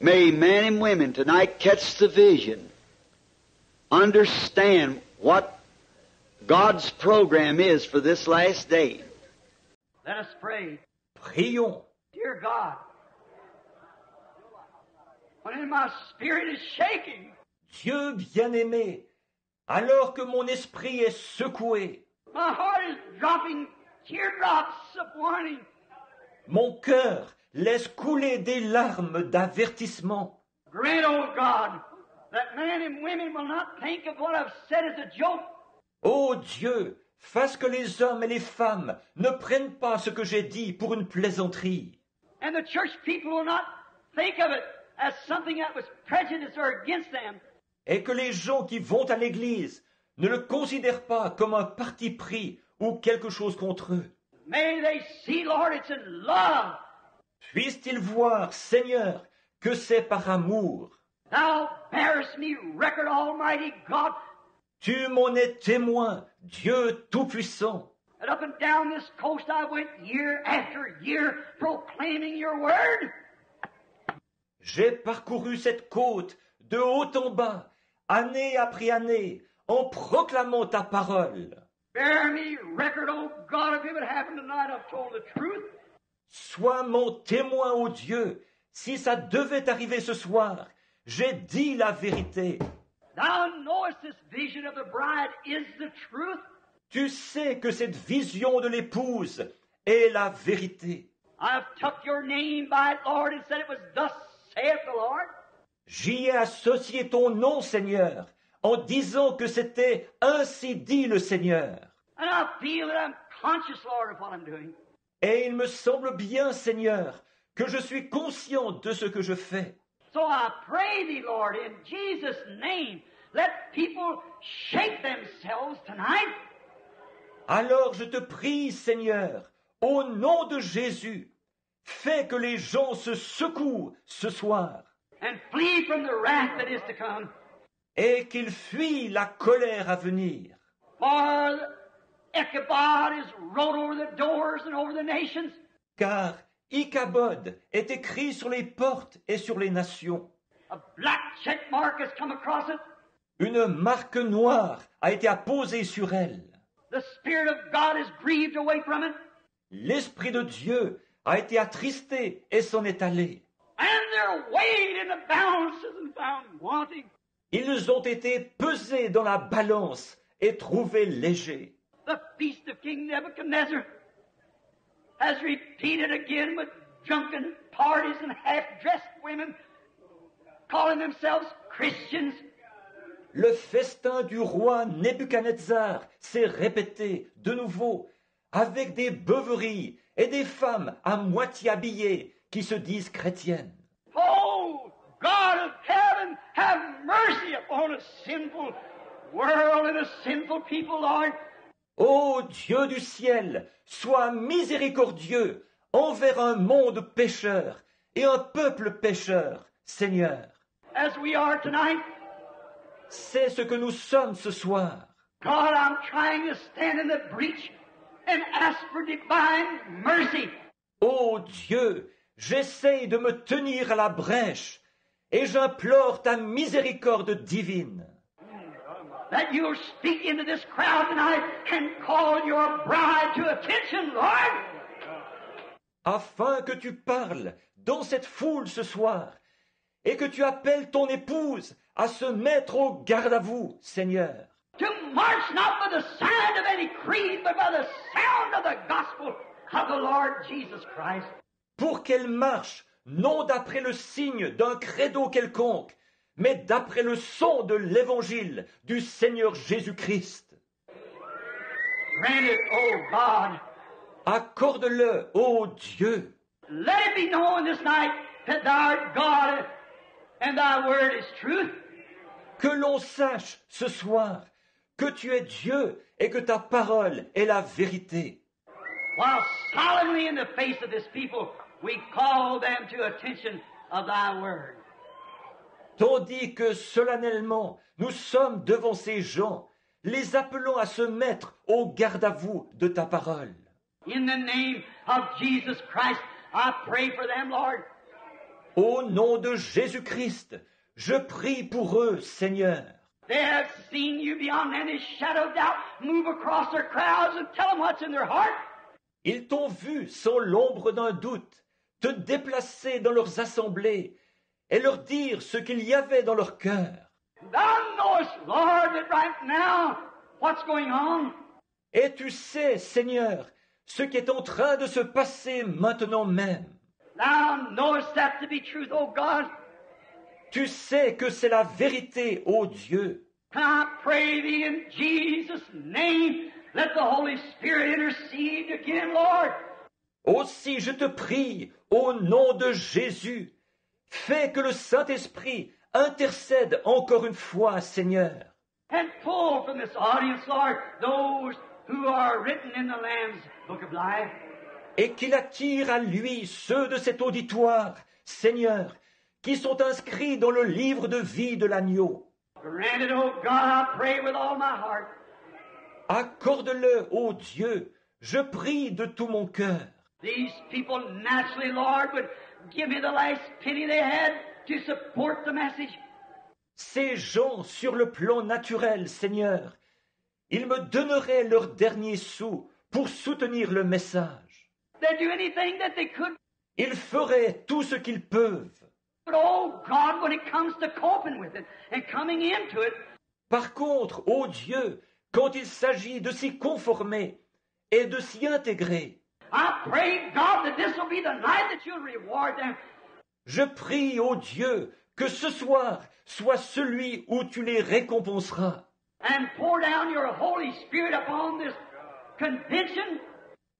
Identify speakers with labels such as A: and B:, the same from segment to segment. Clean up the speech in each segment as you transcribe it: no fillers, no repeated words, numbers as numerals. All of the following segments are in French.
A: May men and women tonight catch the vision, understand what God's program is for this last day.
B: Let us pray.
C: Prions.
B: Dear God, when my spirit is shaking,
C: Dieu bien-aimé, alors que mon esprit est secoué,
B: my heart is dropping teardrops of warning.
C: mon cœur laisse couler des larmes d'avertissement.
B: Grant, oh God, that men and women will not think of what I've said as a joke.
C: Ô Dieu, fasse que les hommes et les femmes ne prennent pas ce que j'ai dit pour une plaisanterie.
B: And the church people will not think of it as something that was prejudice or against them.
C: Et que les gens qui vont à l'église ne le considèrent pas comme un parti pris ou quelque chose contre eux.
B: May they see, Lord, it's in love.
C: Puissent-ils voir, Seigneur, que c'est par amour.
B: Thou bearest me record, Almighty God,
C: Tu m'en es témoin, Dieu Tout-Puissant.
B: that up and down this coast I went year after year proclaiming your word.
C: J'ai parcouru cette côte de haut en bas, année après année, en proclamant ta parole.
B: Bear me record, oh God, if it would happen tonight, I've told the truth.
C: Sois mon témoin, ô Dieu, si ça devait arriver ce soir, j'ai dit la vérité.
B: Thou knowest this vision of the bride is the truth.
C: Tu sais que cette vision de l'épouse est la vérité.
B: I've took your name by it, Lord, and said it was thus saith the Lord.
C: J'y ai associé ton nom, Seigneur, en disant que c'était ainsi dit le Seigneur.
B: And I feel that I'm conscious, Lord, of what I'm doing.
C: Et il me semble bien, Seigneur, que je suis conscient de ce que je fais.
B: So I pray thee, Lord, in Jesus' name, let people shake themselves tonight.
C: Alors je te prie, Seigneur, au nom de Jésus, fais que les gens se secouent ce soir
B: And flee from the wrath that is to come.
C: et qu'ils fuient la colère à venir.
B: For Ichabod is wrote over the doors and over the nations.
C: Car Ichabod est écrit sur les portes et sur les nations.
B: A black check mark has come across it.
C: Une marque noire a été apposée sur elle.
B: The Spirit of God is grieved away from it.
C: L'Esprit de Dieu a été attristé et s'en est allé.
B: And they're weighed in the balances and found wanting.
C: Ils ont été pesés dans la balance et trouvés légers.
B: The feast of King Nebuchadnezzar has repeated again with drunken parties and half-dressed women calling themselves Christians.
C: Le festin du roi Nebuchadnezzar s'est répété de nouveau avec des beuveries et des femmes à moitié habillées qui se disent chrétiennes.
B: Oh, God of heaven, have mercy upon a sinful world and a sinful people, Lord.
C: Ô Dieu du ciel, sois miséricordieux envers un monde pécheur et un peuple pécheur, Seigneur.
B: As we are tonight,
C: C'est ce que nous sommes ce soir.
B: God, I'm trying to stand in the breach and ask for divine mercy.
C: Ô Dieu, j'essaye de me tenir à la brèche et j'implore ta miséricorde divine.
B: That you'll speak into this crowd tonight and call your bride to attention, Lord.
C: Afin que tu parles dans cette foule ce soir et que tu appelles ton épouse à se mettre au garde à vous, Seigneur.
B: To march not by the sound of any creed, but by the sound of the gospel of the Lord Jesus Christ.
C: Pour qu'elle marche, non d'après le signe d'un credo quelconque, mais d'après le son de l'évangile du Seigneur Jésus-Christ.
B: Grant it, O God.
C: Accorde-le, ô Dieu.
B: Let it be known this night that thou art God and thy word is truth.
C: Que l'on sache ce soir que tu es Dieu et que ta parole est la vérité.
B: While solemnly in the face of this people, we call them to attention of thy word.
C: Tandis que solennellement nous sommes devant ces gens, les appelant à se mettre au garde à vous de ta parole.
B: In the name of Jesus Christ, I pray for them, Lord.
C: Au nom de Jésus-Christ, je prie pour eux, Seigneur.
B: They have seen you beyond any shadow of doubt move across their crowds and tell them what's in their heart.
C: Ils t'ont vu sans l'ombre d'un doute, te déplacer dans leurs assemblées et leur dire ce qu'il y avait dans leur cœur.
B: Thou knowest, Lord, that right now what's going on.
C: Et tu sais, Seigneur, ce qui est en train de se passer maintenant même.
B: Thou knowest that to be truth, O God.
C: Tu sais que c'est la vérité, ô Dieu.
B: I pray thee in Jesus' name, let the Holy Spirit intercede again, Lord.
C: Aussi je te prie, au nom de Jésus, fais que le Saint-Esprit intercède encore une fois, Seigneur,
B: And pull from this audience, Lord, those who are written in the Lamb's Book of Life.
C: et qu'il attire à lui ceux de cet auditoire, Seigneur, qui sont inscrits dans le livre de vie de l'agneau.
B: Grant it, O God, I pray with all my heart.
C: Accorde-le, ô Dieu, je prie de tout mon cœur.
B: These people naturally, Lord, would give me the last penny they had to support the message.
C: Ces gens, sur le plan naturel, Seigneur, ils me donneraient leur dernier sou pour soutenir le message.
B: They'd do anything that they could.
C: Ils feraient tout ce qu'ils peuvent.
B: But, oh God, when it comes to coping with it and coming into it,
C: Par contre, ô Dieu, quand il s'agit de s'y conformer et de s'y intégrer,
B: I pray, God, that this will be the night that you'll reward them.
C: je prie, ô Dieu, que ce soir soit celui où tu les récompenseras
B: And pour down your Holy Spirit upon this convention.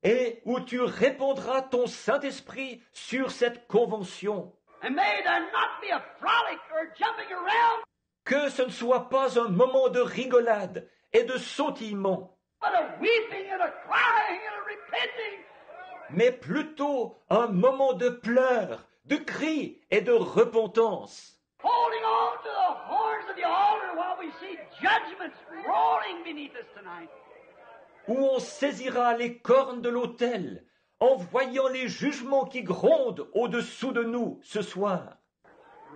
C: et où tu répandras ton Saint-Esprit sur cette convention.
B: And may there not be a frolic or jumping around,
C: Que ce ne soit pas un moment de rigolade et de sautillement,
B: but a weeping and a crying and a repenting.
C: mais plutôt un moment de pleurs, de cris et de repentance,
B: Holding on to the horns of the altar while we see judgments rolling beneath us tonight.
C: où on saisira les cornes de l'autel en voyant les jugements qui grondent au-dessous de nous ce soir.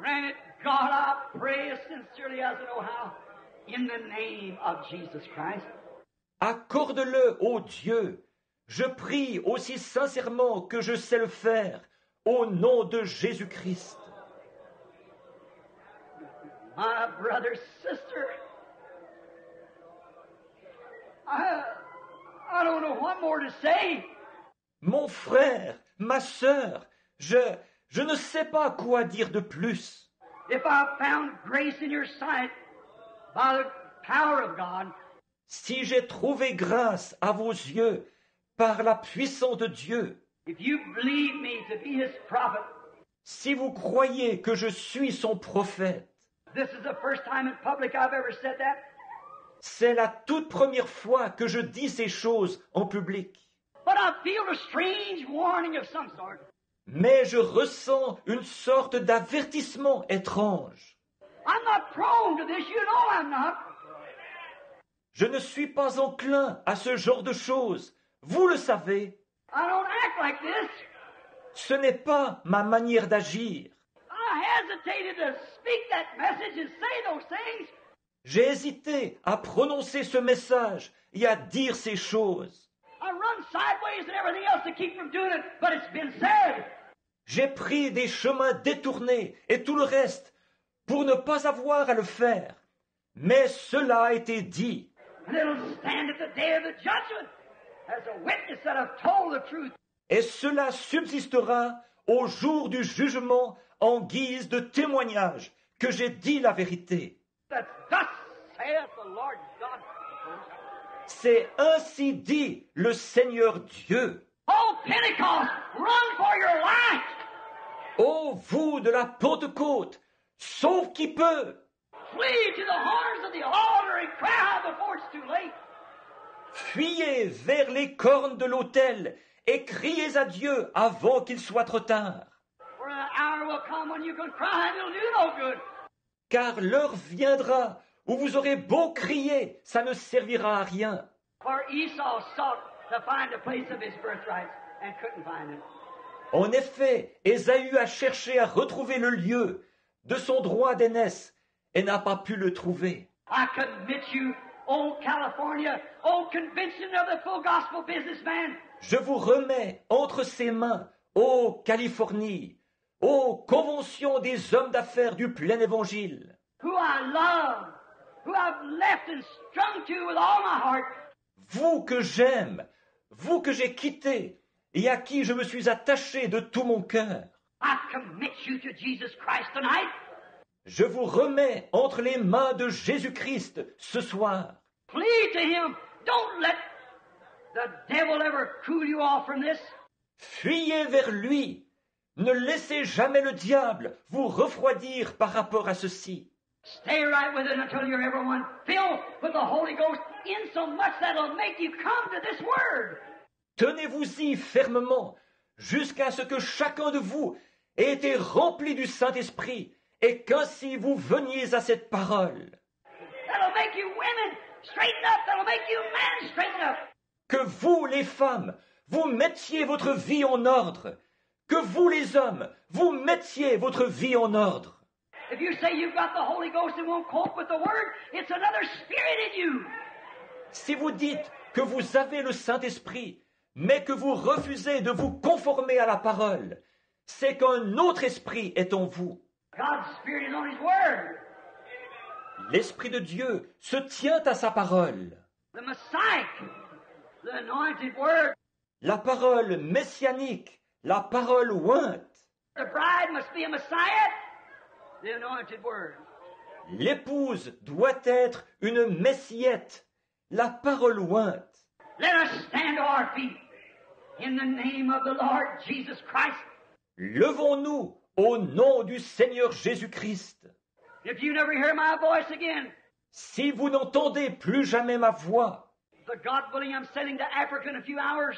B: Grant it, God, I pray as sincerely as I know how, in the name of Jesus Christ.
C: Accorde-le, ô Dieu, je prie aussi sincèrement que je sais le faire, au nom de Jésus-Christ.
B: My brother, sister, I don't know what more to say.
C: Mon frère, ma sœur, je ne sais pas quoi dire de plus.
B: If I found grace in your sight by the power of God,
C: Si j'ai trouvé grâce à vos yeux par la puissance de Dieu,
B: if you believe me to be his prophet,
C: si vous croyez que je suis son prophète,
B: this is the first time in public I've ever said that.
C: c'est la toute première fois que je dis ces choses en public.
B: But I feel a strange warning of some sort.
C: Mais je ressens une sorte d'avertissement étrange.
B: I'm not prone to this, you know I'm not.
C: Je ne suis pas enclin à ce genre de choses. Vous le savez.
B: I don't act like this.
C: Ce n'est pas ma manière d'agir.
B: I hesitated to speak that message and say those things.
C: J'ai hésité à prononcer ce message et à dire ces choses.
B: I run sideways and everything else to keep from doing it, but it's been said.
C: J'ai pris des chemins détournés et tout le reste pour ne pas avoir à le faire. Mais cela a été dit.
B: And it'll stand at the day of the judgment as a witness that I've told the truth.
C: Et cela subsistera au jour du jugement en guise de témoignage que j'ai dit la vérité.
B: That thus saith the Lord God.
C: C'est ainsi dit le Seigneur Dieu.
B: Oh, Pentecost, run for your life.
C: Ô vous de la Pentecôte, sauve qui peut,
B: Flee to the horns of the altar and cry out before it's too late.
C: fuyez vers les cornes de l'autel et criez à Dieu avant qu'il soit trop tard.
B: For an hour will come when you can cry and it'll do no good.
C: Car l'heure viendra où vous aurez beau crier, ça ne servira à rien.
B: For Esau sought to find a place of his birthright and couldn't find it.
C: En effet, Ésaü a cherché à retrouver le lieu de son droit d'aînesse et n'a pas pu le trouver.
B: I commit you, old California, old convention of the full gospel businessman.
C: Je vous remets entre ses mains, ô Californie, ô convention des hommes d'affaires du plein évangile,
B: Who I love, who I've left and strung to with all my heart.
C: vous que j'aime, vous que j'ai quitté et à qui je me suis attaché de tout mon cœur.
B: I commit you to Jesus Christ tonight.
C: Je vous remets entre les mains de Jésus-Christ ce soir.
B: Plead to Him. Don't let the devil ever cool you off from this.
C: Fuyez vers lui. Ne laissez jamais le diable vous refroidir par rapport à ceci.
B: Stay right with it until you're everyone filled with the Holy Ghost in so much that'll make you come to this Word.
C: Tenez-vous-y fermement jusqu'à ce que chacun de vous ait été rempli du Saint-Esprit et qu'ainsi vous veniez à cette parole.
B: That'll make you women straighten up. That'll make you men straighten up.
C: Que vous, les femmes, vous mettiez votre vie en ordre. Que vous, les hommes, vous mettiez votre vie en ordre.
B: If you say you've got the Holy Ghost and won't cope with the Word, it's another spirit in you.
C: Si vous dites que vous avez le Saint-Esprit, mais que vous refusez de vous conformer à la parole, c'est qu'un autre esprit est en vous.
B: God's Spirit is on His Word.
C: L'Esprit de Dieu se tient à sa parole.
B: The Messiah, the anointed Word.
C: La parole messianique, la parole ointe.
B: The bride must be a Messiah, the anointed Word.
C: L'épouse doit être une messiette, la parole ointe.
B: Let us stand to our feet in the name of the Lord Jesus Christ.
C: Levons-nous au nom du Seigneur Jésus-Christ.
B: If you never hear my voice again,
C: Si vous n'entendez plus jamais ma voix,
B: but God willing, I'm sailing to Africa in a few hours.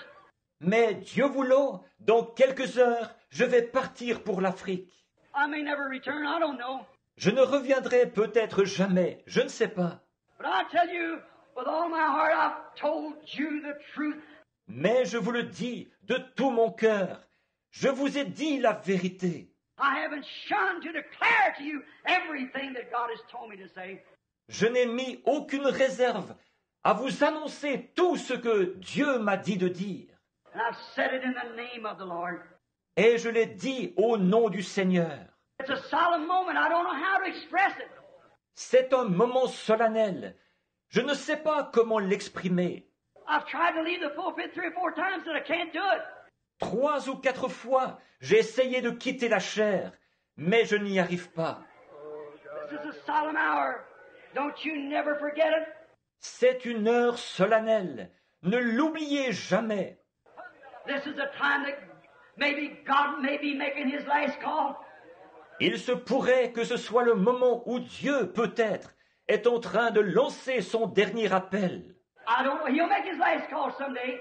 C: mais Dieu voulant, dans quelques heures, je vais partir pour l'Afrique.
B: I may never return, I don't know.
C: Je ne reviendrai peut-être jamais, je ne sais pas.
B: But I tell you, with all my heart, I've told you the truth.
C: Mais je vous le dis de tout mon cœur, je vous ai dit la vérité.
B: I haven't shunned to declare to you everything that God has told me to say.
C: Je n'ai mis aucune réserve à vous annoncer tout ce que Dieu m'a dit de dire.
B: And I've said it in the name of the Lord.
C: Et je l'ai dit au nom du Seigneur.
B: It's a solemn moment. I don't know how to express it.
C: C'est un moment solennel. Je ne sais pas comment l'exprimer.
B: I've tried to leave the pulpit 3 or 4 times and I can't do it.
C: 3 ou 4 fois, j'ai essayé de quitter la chair, mais je n'y arrive pas.
B: This is a solemn hour. Don't you never forget it.
C: C'est une heure solennelle. Ne l'oubliez jamais.
B: This is a time that maybe God may be making His last call.
C: Il se pourrait que ce soit le moment où Dieu, peut-être, est en train de lancer son dernier appel.
B: I don't know. He'll make His last call someday.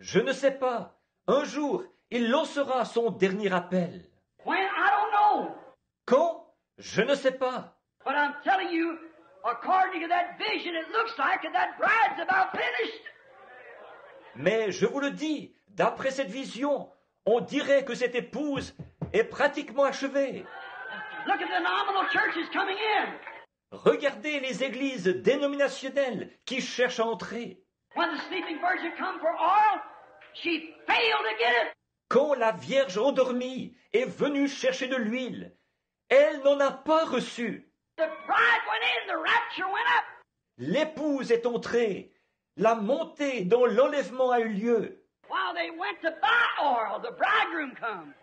C: Je ne sais pas. Un jour, il lancera son dernier appel.
B: When? I don't know.
C: Quand? Je ne sais pas.
B: But I'm telling you, according to that vision, it looks like that bride's about finished.
C: Mais je vous le dis, d'après cette vision, on dirait que cette épouse est pratiquement achevée.
B: Look at the nominal churches coming in.
C: Regardez les églises dénominationnelles qui cherchent à entrer.
B: When the sleeping virgin come for oil, she failed to get it.
C: Quand la Vierge endormie est venue chercher de l'huile, elle n'en a pas reçu.
B: The bride went in, the rapture went up.
C: L'épouse est entrée. La montée dans l'enlèvement a eu lieu.
B: While they went to buy oil, the bridegroom come.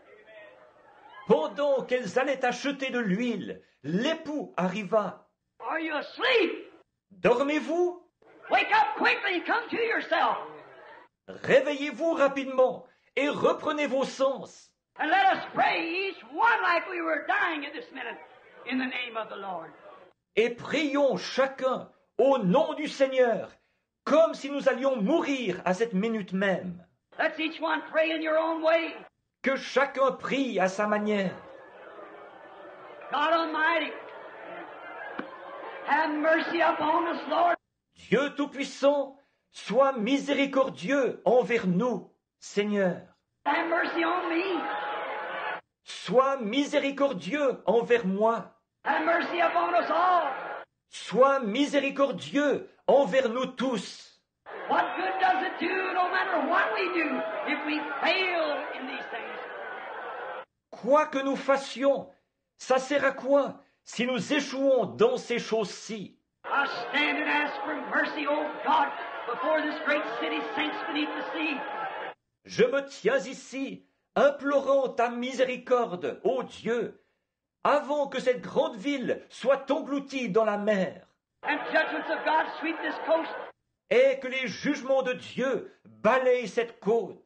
C: Pendant qu'elles allaient acheter de l'huile, l'époux arriva.
B: Are you asleep?
C: Dormez-vous?
B: Wake up quickly, come to yourself.
C: Réveillez-vous rapidement et reprenez vos sens.
B: And let us pray each one like we were dying at this minute in the name of the Lord.
C: Et prions chacun au nom du Seigneur, comme si nous allions mourir à cette minute même.
B: Let's each one pray in your own way.
C: Que chacun prie à sa manière.
B: God Almighty, have mercy upon us, Lord.
C: Dieu Tout-Puissant, sois miséricordieux envers nous, Seigneur.
B: Have mercy on me.
C: Sois miséricordieux envers moi.
B: Have mercy upon us all.
C: Sois miséricordieux envers nous tous.
B: What good does it do, no matter what we do, if we fail in these things?
C: Quoi que nous fassions, ça sert à quoi si nous échouons dans ces choses-ci?
B: I stand and ask for mercy, O God, before this great city sinks beneath the sea.
C: Je me tiens ici, implorant ta miséricorde, ô Dieu, avant que cette grande ville soit engloutie dans la mer,
B: And judgments of God sweep this coast.
C: et que les jugements de Dieu balayent cette côte.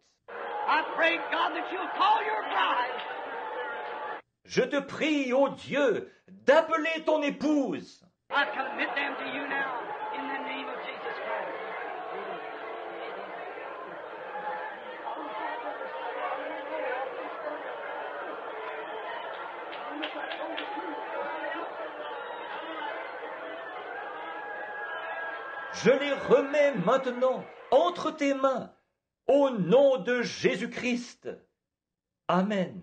B: I pray, God, that you'll call your bride.
C: Je te prie, ô Dieu, d'appeler ton épouse.
B: I commit them to you now, in the name of Jesus Christ.
C: Je les remets maintenant entre tes mains, au nom de Jésus-Christ. Amen.